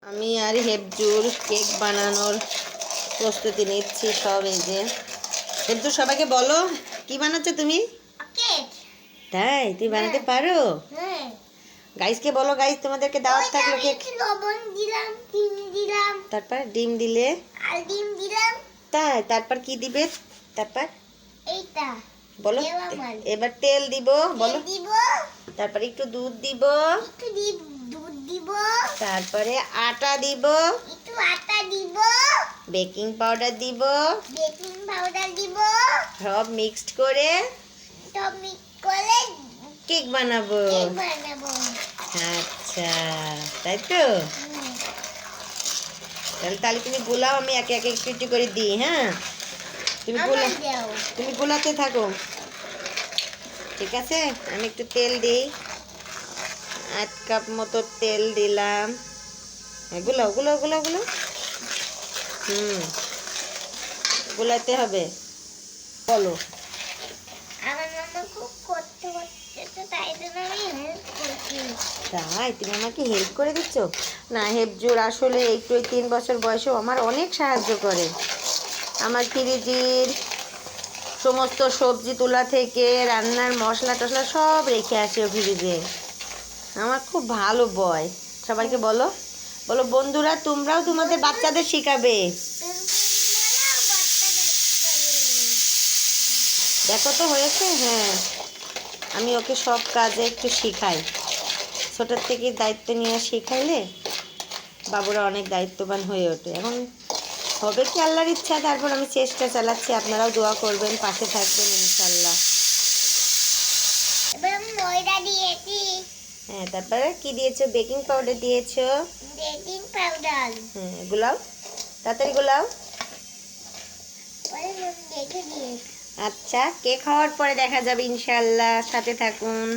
আমি আর হেবজুর কেক বানানোর প্রস্তুতি নিচ্ছি। সব এই যে হেবজুর, সবাইকে বলো কি বানাচ্ছ তুমি? তাই তুমি বানাতে পারো? গাইসকে বলো, গাইস তোমাদেরকে দাওয়াত থাকলো। কেক লবণ দিলাম, ডিম দিলাম, তারপর ডিম দিলে, আর ডিম দিলাম। তাই তারপর কি দিবে? তারপর এইটা বলো। এবার তেল দিব, বলো। দিব, তারপরে একটু দুধ দিব, একটু দুধ দিব, তারপরে আটা দিব, একটু আটা দিব, বেকিং পাউডার দিব, বেকিং পাউডার দিব, সব মিক্সড করে সব মিক্স করে কেক বানাবো। কেক বানাবো। আচ্ছা, তাই তো। তাহলে তুমি গোলাও, আমি একে একে একটু একটু করে দিই। হ্যাঁ, তুমি গোলাতে থাকো, ঠিক আছে? আমি একটু তেল দিই, 1 কাপ মতো তেল দিলাম। হ্যাঁ, গোলাও গোলাও গোলাও গোলাও। গোলাতে হবে, বলো। আমার মামা খুব করতে করতে, তো তাই জন্য আমি হেল্প করছি। তাই তুমি আমাকে হেল্প করে দিচ্ছ? না, হেবজুর আসলে একটু 3 বছর বয়সেও আমার অনেক সাহায্য করে। আমার ফ্রিজের সমস্ত সবজি তোলা থেকে রান্নার মশলা টশলা সব রেখে আসে ফ্রিজে। আমার খুব ভালো বয়। সবাইকে বলো, বলো বন্ধুরা, তোমরাও তোমাদের বাচ্চাদের শেখাবে। দেখো তো হয়েছে। হ্যাঁ, আমি ওকে সব কাজে একটু শেখাই। ছোটোর থেকে দায়িত্ব নিয়ে শেখাইলে বাবুরা অনেক দায়িত্ববান হয়ে ওঠে। এখন হবে কি আল্লাহর ইচ্ছা, তারপর আমি চেষ্টা চালাচ্ছি। আপনারাও দোয়া করবেন, পাশে থাকবেন ইনশাল্লাহ। এবার আমি ময়দা দিয়েছি। হ্যাঁ, তারপরে কি দিয়েছো? বেকিং পাউডার দিয়েছো। Baking powder. হ্যাঁ, গুলাও, তাড়াতাড়ি গুলাও। দেখে দিয়েছি। আচ্ছা, কেক খাওয়ার পরে দেখা যাবে ইনশাল্লাহ, সাথে থাকুন।